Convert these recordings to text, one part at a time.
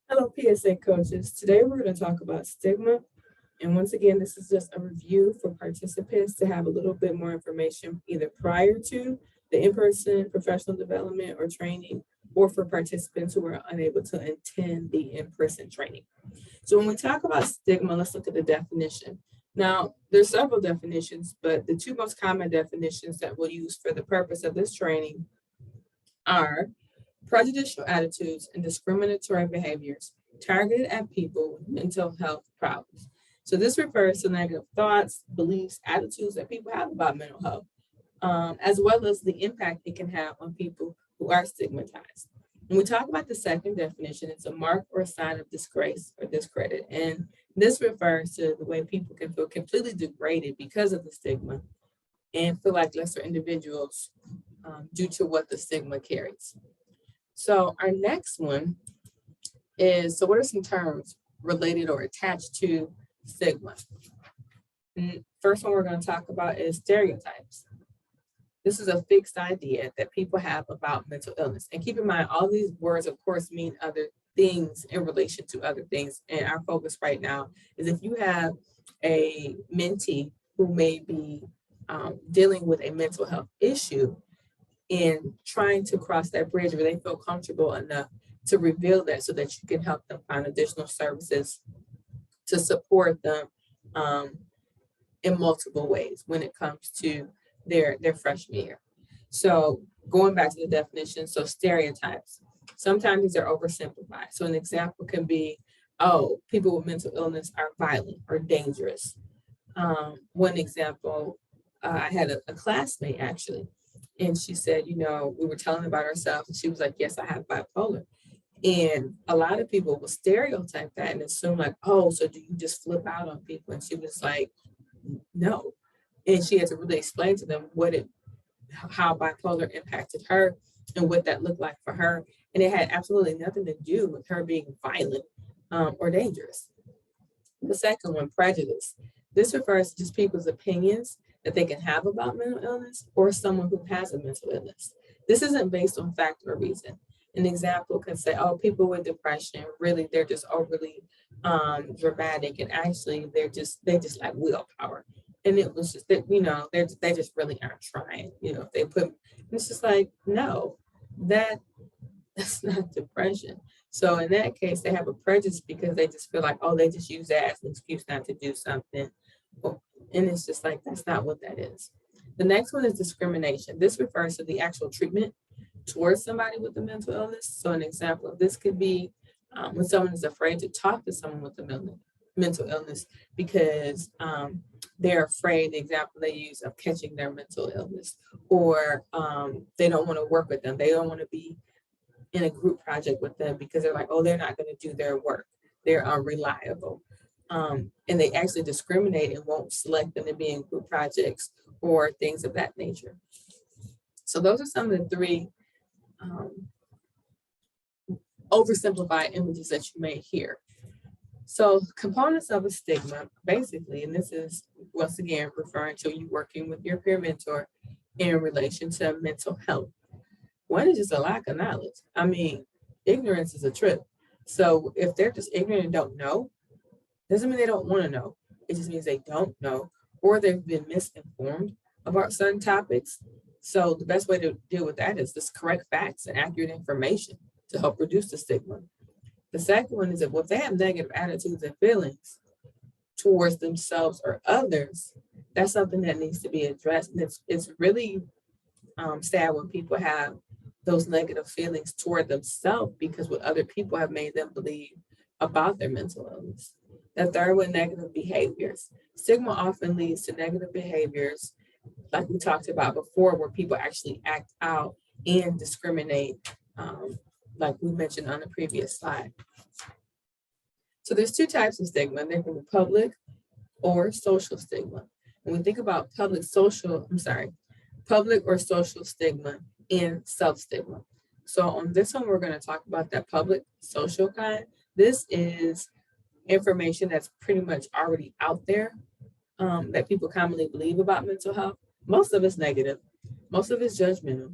Hello, PSA coaches. Today we're going to talk about stigma. And once again, this is just a review for participants to have a little bit more information either prior to the in-person professional development or training, or for participants who are unable to attend the in-person training. So when we talk about stigma, let's look at the definition. Now, there's several definitions, but the two most common definitions that we'll use for the purpose of this training are prejudicial attitudes and discriminatory behaviors targeted at people with mental health problems. So this refers to negative thoughts, beliefs, attitudes that people have about mental health, as well as the impact it can have on people who are stigmatized. When we talk about the second definition, it's a mark or a sign of disgrace or discredit. And this refers to the way people can feel completely degraded because of the stigma and feel like lesser individuals due to what the stigma carries. So our next one is, so what are some terms related or attached to stigma? First one we're going to talk about is stereotypes. This is a fixed idea that people have about mental illness. And keep in mind, all these words, of course, mean other things in relation to other things. And our focus right now is if you have a mentee who may be dealing with a mental health issue, in trying to cross that bridge where they feel comfortable enough to reveal that so that you can help them find additional services to support them in multiple ways when it comes to their freshman year. So going back to the definition, so stereotypes, sometimes these are oversimplified. So an example can be, oh, people with mental illness are violent or dangerous. One example, I had a classmate actually, and she said, we were telling about herself, and she was like, yes, I have bipolar. And a lot of people will stereotype that and assume like, oh, so do you just flip out on people? And she was like, no. And she had to really explain to them how bipolar impacted her and what that looked like for her. And it had absolutely nothing to do with her being violent or dangerous. The second one, prejudice. This refers to just people's opinions that they can have about mental illness or someone who has a mental illness. This isn't based on fact or reason. An example can say, oh, people with depression, really, they're just overly dramatic, and actually they just lack willpower. And it was just that, they just really aren't trying. If they put, it's just like, no, that's not depression. So in that case, they have a prejudice because they just feel like, oh, they just use that as an excuse not to do something. And it's just like, that's not what that is. The next one is discrimination. This refers to the actual treatment towards somebody with a mental illness. So an example of this could be when someone is afraid to talk to someone with a mental illness because they're afraid, the example they use, of catching their mental illness, or they don't want to work with them. They don't want to be in a group project with them because they're like, oh, they're not going to do their work. They're unreliable. And they actually discriminate and won't select them to be in group projects or things of that nature. So those are some of the three oversimplified images that you may hear. So components of a stigma, basically, and this is once again referring to you working with your peer mentor in relation to mental health. One is just a lack of knowledge. I mean, ignorance is a trip. So if they're just ignorant and don't know, doesn't mean they don't want to know. It just means they don't know, or they've been misinformed about certain topics. So the best way to deal with that is just correct facts and accurate information to help reduce the stigma. The second one is that if they have negative attitudes and feelings towards themselves or others, that's something that needs to be addressed. And it's really sad when people have those negative feelings toward themselves because what other people have made them believe about their mental illness. The third one, negative behaviors. Stigma often leads to negative behaviors, like we talked about before, where people actually act out and discriminate, like we mentioned on the previous slide. So there's two types of stigma. There can be public or social stigma. When we think about public or social stigma and self-stigma. So on this one, we're going to talk about that public social kind. This is information that's pretty much already out there that people commonly believe about mental health. Most of it's negative. Most of it's judgmental.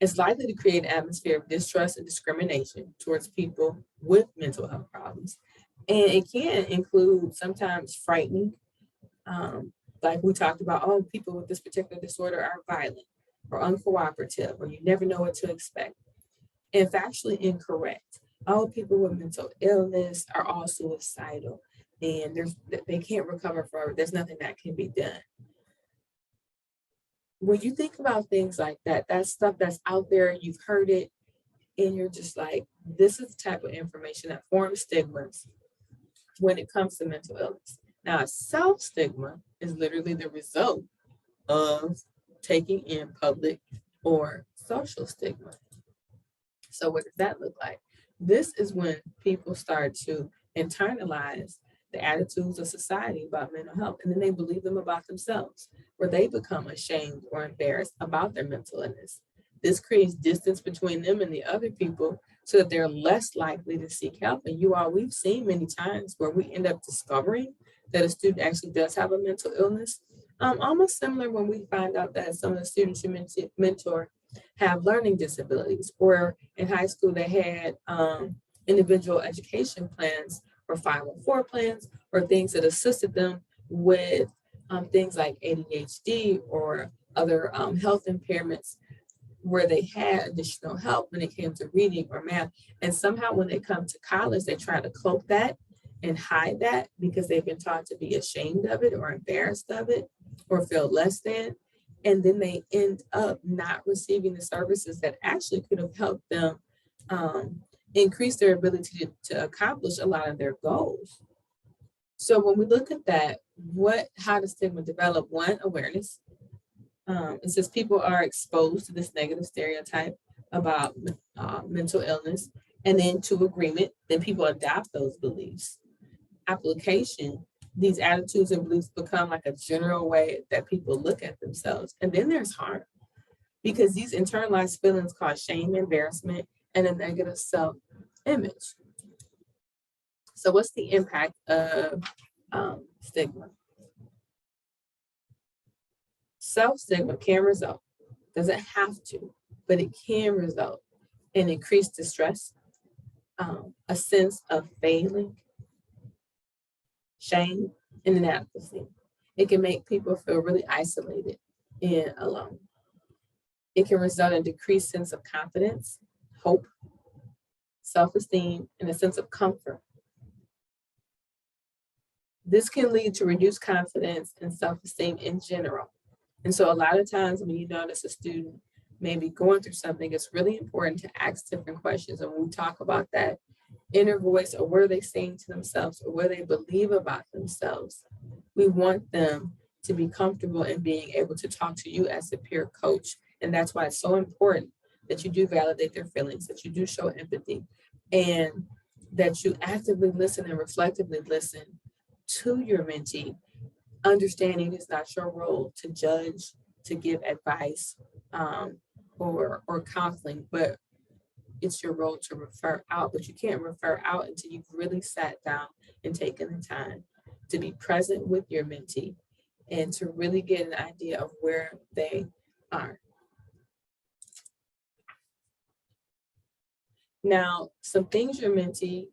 It's likely to create an atmosphere of distrust and discrimination towards people with mental health problems. And it can include sometimes frightening, um, like we talked about, oh, people with this particular disorder are violent or uncooperative, or you never know what to expect. And factually incorrect. All people with mental illness are all suicidal, and they can't recover forever. There's nothing that can be done. When you think about things like that, that's stuff that's out there, you've heard it, and you're just like, this is the type of information that forms stigmas when it comes to mental illness. Now, self-stigma is literally the result of taking in public or social stigma. So what does that look like? This is when people start to internalize the attitudes of society about mental health, and then they believe them about themselves, where they become ashamed or embarrassed about their mental illness. This creates distance between them and the other people so that they're less likely to seek help. And we've seen many times where we end up discovering that a student actually does have a mental illness. Almost similar when we find out that some of the students you mentor have learning disabilities, or in high school they had individual education plans or 504 plans, or things that assisted them with things like ADHD or other health impairments, where they had additional help when it came to reading or math. And somehow when they come to college, they try to cloak that and hide that because they've been taught to be ashamed of it or embarrassed of it or feel less than. And then they end up not receiving the services that actually could have helped them increase their ability to accomplish a lot of their goals. So when we look at that, how does stigma develop? One, awareness. It says people are exposed to this negative stereotype about mental illness, and then to agreement, then people adopt those beliefs. Application, these attitudes and beliefs become like a general way that people look at themselves. And then there's harm, because these internalized feelings cause shame, embarrassment, and a negative self-image. So what's the impact of stigma? Self-stigma can result, doesn't have to, but it can result in increased distress, a sense of failing, shame, and inadequacy. It can make people feel really isolated and alone. It can result in decreased sense of confidence, hope, self-esteem, and a sense of comfort. This can lead to reduced confidence and self-esteem in general. And so a lot of times when you notice a student may be going through something, it's really important to ask different questions. And when we talk about that inner voice, or what are they saying to themselves, or what they believe about themselves, we want them to be comfortable in being able to talk to you as a peer coach. And that's why it's so important that you do validate their feelings, that you do show empathy, and that you actively listen and reflectively listen to your mentee, understanding it's not your role to judge, to give advice, or counseling, but it's your role to refer out. But you can't refer out until you've really sat down and taken the time to be present with your mentee and to really get an idea of where they are. Now, some things your mentee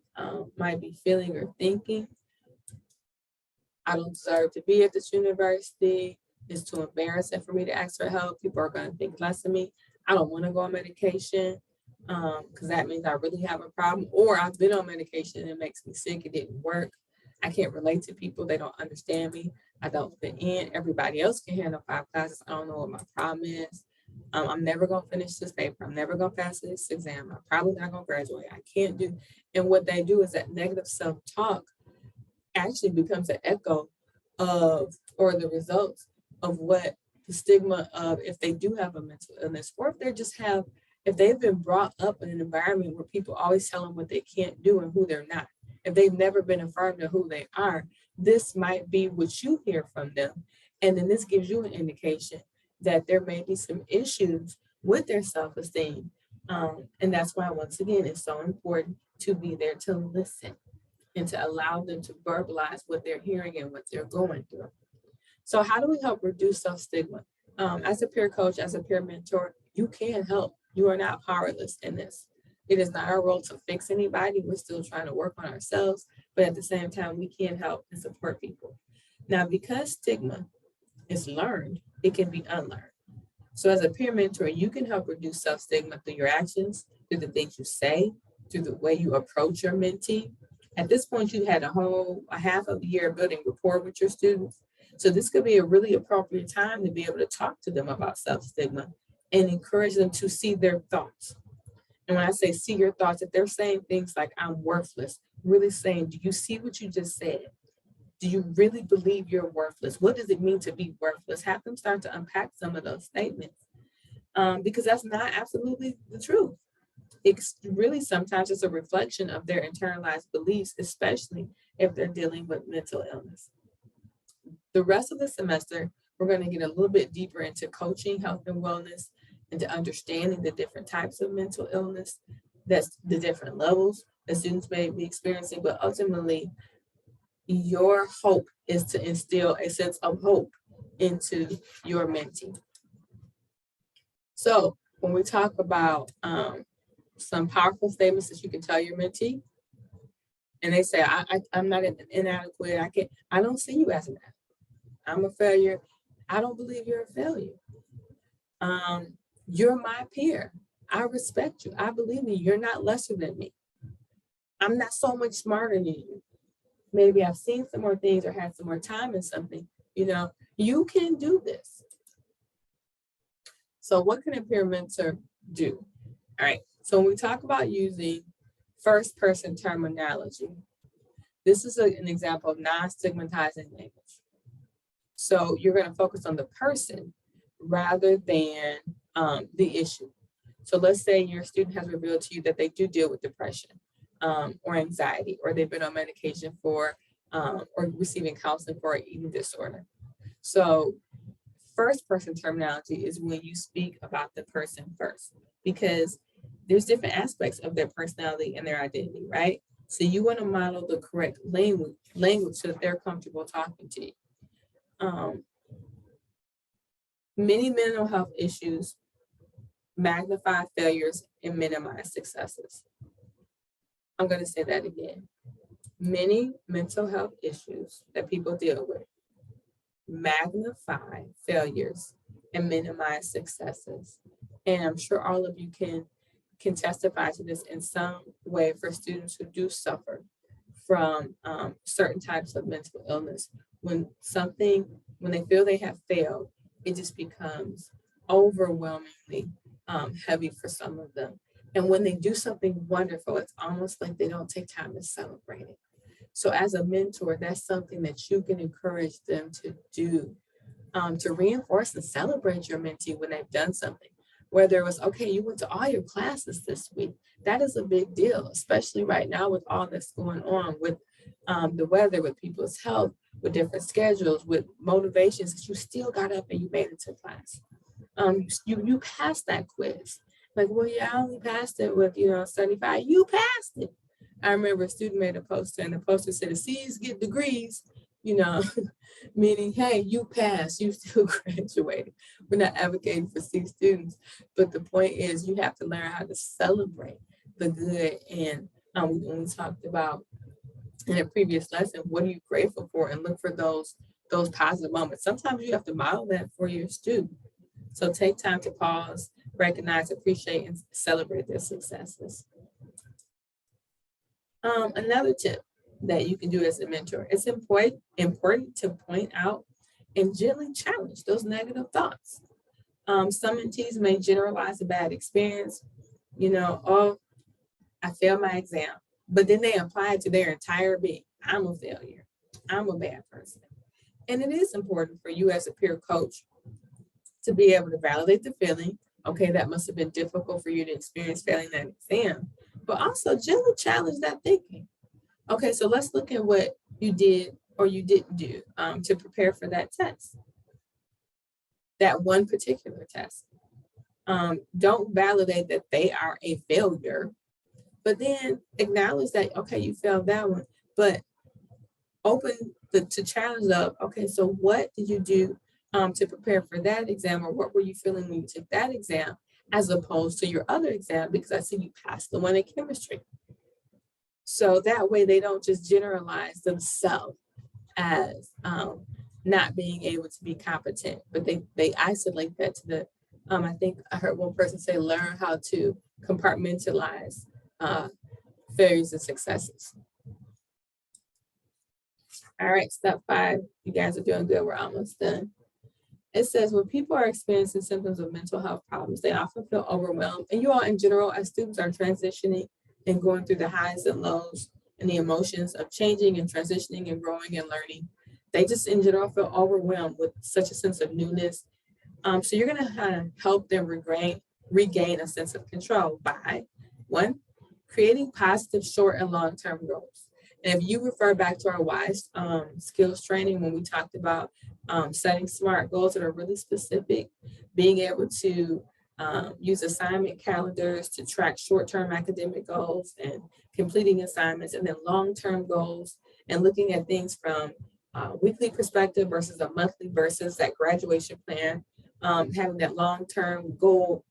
might be feeling or thinking: I don't deserve to be at this university. It's too embarrassing for me to ask for help. People are going to think less of me. I don't want to go on medication because that means I really have a problem. Or I've been on medication and it makes me sick. It didn't work. I can't relate to people. They don't understand me. I don't fit in. Everybody else can handle 5 classes. I don't know what my problem is. I'm never going to finish this paper. I'm never going to pass this exam. I'm probably not going to graduate. I can't do. And what they do is that negative self-talk actually becomes an echo of, or the results of, what the stigma of, if they do have a mental illness, or if they've been brought up in an environment where people always tell them what they can't do and who they're not. If they've never been affirmed of who they are, this might be what you hear from them. And then this gives you an indication that there may be some issues with their self-esteem. And that's why, once again, it's so important to be there to listen and to allow them to verbalize what they're hearing and what they're going through. So how do we help reduce self-stigma? As a peer coach, as a peer mentor, you can help. You are not powerless in this. It is not our role to fix anybody. We're still trying to work on ourselves, but at the same time, we can help and support people. Now, because stigma is learned, it can be unlearned. So as a peer mentor, you can help reduce self-stigma through your actions, through the things you say, through the way you approach your mentee. At this point, you had a half of a year building rapport with your students. So this could be a really appropriate time to be able to talk to them about self-stigma and encourage them to see their thoughts. And when I say see your thoughts, if they're saying things like, I'm worthless, really saying, do you see what you just said? Do you really believe you're worthless? What does it mean to be worthless? Have them start to unpack some of those statements because that's not absolutely the truth. It's really sometimes it's a reflection of their internalized beliefs, especially if they're dealing with mental illness. The rest of the semester, we're going to get a little bit deeper into coaching, health and wellness, and to understanding the different types of mental illness, that's the different levels that students may be experiencing, but ultimately, your hope is to instill a sense of hope into your mentee. So when we talk about some powerful statements that you can tell your mentee, and they say, I'm not inadequate, I don't see you as an adequate. I'm a failure. I don't believe you're a failure. You're my peer. I respect you. I believe in you. You're not lesser than me. I'm not so much smarter than you. Maybe I've seen some more things or had some more time in something. You can do this. So what can a peer mentor do? All right. So when we talk about using first person terminology, this is an example of non-stigmatizing language. So you're going to focus on the person rather than the issue. So let's say your student has revealed to you that they do deal with depression or anxiety, or they've been on medication for or receiving counseling for an eating disorder. So first person terminology is when you speak about the person first, because there's different aspects of their personality and their identity, right? So you want to model the correct language so that they're comfortable talking to you. Many mental health issues magnify failures and minimize successes. I'm going to say that again. Many mental health issues that people deal with magnify failures and minimize successes. And I'm sure all of you can testify to this in some way for students who do suffer from certain types of mental illness. When they feel they have failed, it just becomes overwhelmingly heavy for some of them. And when they do something wonderful, it's almost like they don't take time to celebrate it. So as a mentor, that's something that you can encourage them to do, to reinforce and celebrate your mentee when they've done something. Whether it was, okay, you went to all your classes this week. That is a big deal, especially right now with all that's going on with the weather, with people's health, with different schedules, with motivations, that you still got up and you made it to class. You passed that quiz. Like, well, yeah, I only passed it with, 75. You passed it. I remember a student made a poster, and the poster said, the C's get degrees, meaning, hey, you passed, you still graduated. We're not advocating for C students, but the point is you have to learn how to celebrate the good. And when we talked about in a previous lesson, what are you grateful for, and look for those positive moments. Sometimes you have to model that for your student. So take time to pause, recognize, appreciate, and celebrate their successes. Another tip that you can do as a mentor, it's important to point out and gently challenge those negative thoughts. Some mentees may generalize a bad experience, oh, I failed my exam, but then they apply it to their entire being. I'm a failure. I'm a bad person. And it is important for you as a peer coach to be able to validate the feeling. Okay, that must have been difficult for you to experience failing that exam, but also gently challenge that thinking. Okay, so let's look at what you did or you didn't do to prepare for that test, that one particular test. Don't validate that they are a failure, but then acknowledge that, okay, you failed that one, but open to challenge of, okay, so what did you do to prepare for that exam, or what were you feeling when you took that exam as opposed to your other exam because I see you passed the one in chemistry. So that way they don't just generalize themselves as not being able to be competent, but they isolate that to the, I think I heard one person say, learn how to compartmentalize failures and successes. All right, step 5, you guys are doing good, we're almost done. It says, when people are experiencing symptoms of mental health problems, they often feel overwhelmed. And you all in general, as students are transitioning and going through the highs and lows and the emotions of changing and transitioning and growing and learning, they just in general feel overwhelmed with such a sense of newness. So you're gonna kind of help them regain a sense of control by, 1, creating positive short and long-term goals. And if you refer back to our WISE skills training, when we talked about setting SMART goals that are really specific, being able to use assignment calendars to track short-term academic goals and completing assignments, and then long-term goals, and looking at things from weekly perspective versus a monthly versus that graduation plan, having that long-term goal,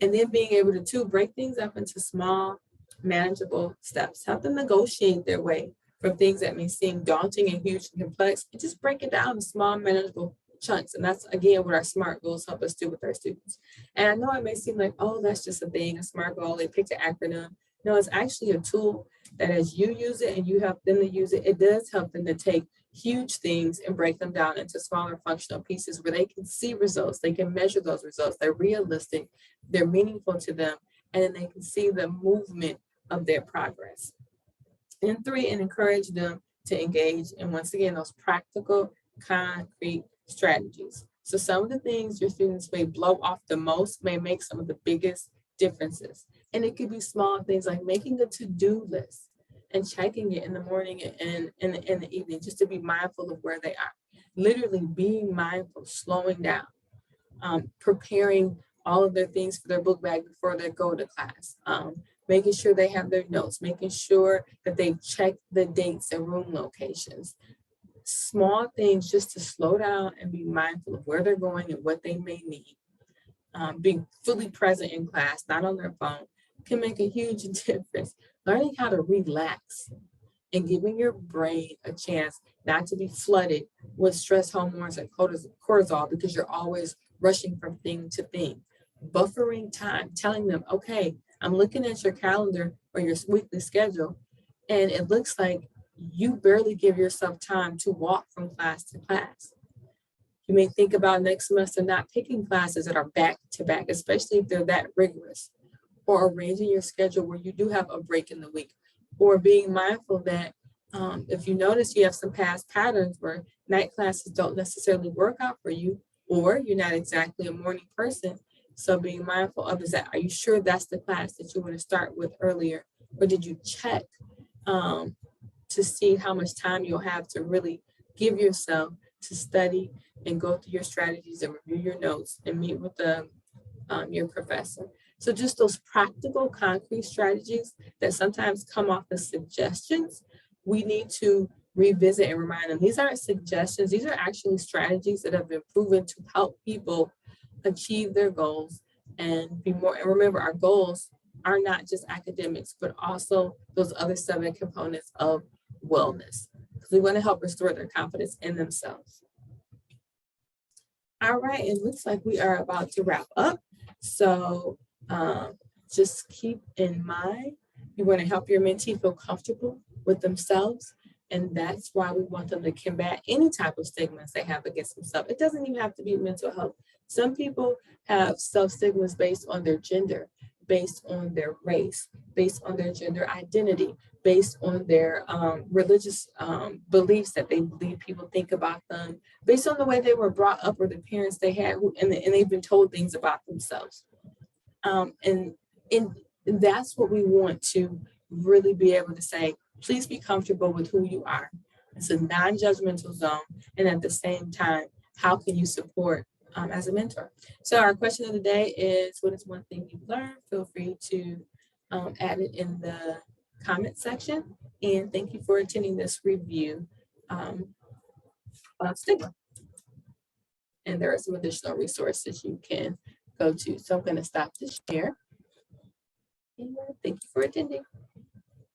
and then being able to break things up into small, manageable steps. Help them negotiate their way from things that may seem daunting and huge and complex, and just break it down in small, manageable chunks. And that's, again, what our SMART goals help us do with our students. And I know it may seem like, oh, that's just a thing, a SMART goal, they picked an acronym. No, it's actually a tool that as you use it and you help them to use it, it does help them to take huge things and break them down into smaller functional pieces where they can see results, they can measure those results, they're realistic, they're meaningful to them, and then they can see the movement of their progress. And 3, and encourage them to engage in, once again, those practical, concrete strategies. So some of the things your students may blow off the most may make some of the biggest differences. And it could be small things like making a to-do list and checking it in the morning and in the evening, just to be mindful of where they are. Literally being mindful, slowing down, preparing all of their things for their book bag before they go to class, making sure they have their notes, making sure that they've checked the dates and room locations. Small things just to slow down and be mindful of where they're going and what they may need. Being fully present in class, not on their phone, can make a huge difference. Learning how to relax and giving your brain a chance not to be flooded with stress hormones and cortisol because you're always rushing from thing to thing. Buffering time, telling them, okay, I'm looking at your calendar or your weekly schedule, and it looks like you barely give yourself time to walk from class to class. You may think about next semester not picking classes that are back to back, especially if they're that rigorous, or arranging your schedule where you do have a break in the week, or being mindful that if you notice you have some past patterns where night classes don't necessarily work out for you, or you're not exactly a morning person. So being mindful of, is that, are you sure that's the class that you want to start with earlier? Or did you check to see how much time you'll have to really give yourself to study and go through your strategies and review your notes and meet with your professor? So just those practical, concrete strategies that sometimes come off as suggestions, we need to revisit and remind them. These aren't suggestions, these are actually strategies that have been proven to help people achieve their goals and be more. And remember, our goals are not just academics, but also those other 7 components of wellness, because we want to help restore their confidence in themselves. All right, it looks like we are about to wrap up. So just keep in mind, you want to help your mentee feel comfortable with themselves. And that's why we want them to combat any type of stigmas they have against themselves. It doesn't even have to be mental health. Some people have self-stigmas based on their gender, based on their race, based on their gender identity, based on their religious beliefs that they believe people think about them, based on the way they were brought up or the parents they had, and they've been told things about themselves. And that's what we want to really be able to say, please be comfortable with who you are. It's a non-judgmental zone. And at the same time, how can you support as a mentor? So our question of the day is, what is one thing you've learned? Feel free to add it in the comment section. And thank you for attending this review of Stigma. And there are some additional resources you can go to. So I'm going to stop the share. And thank you for attending.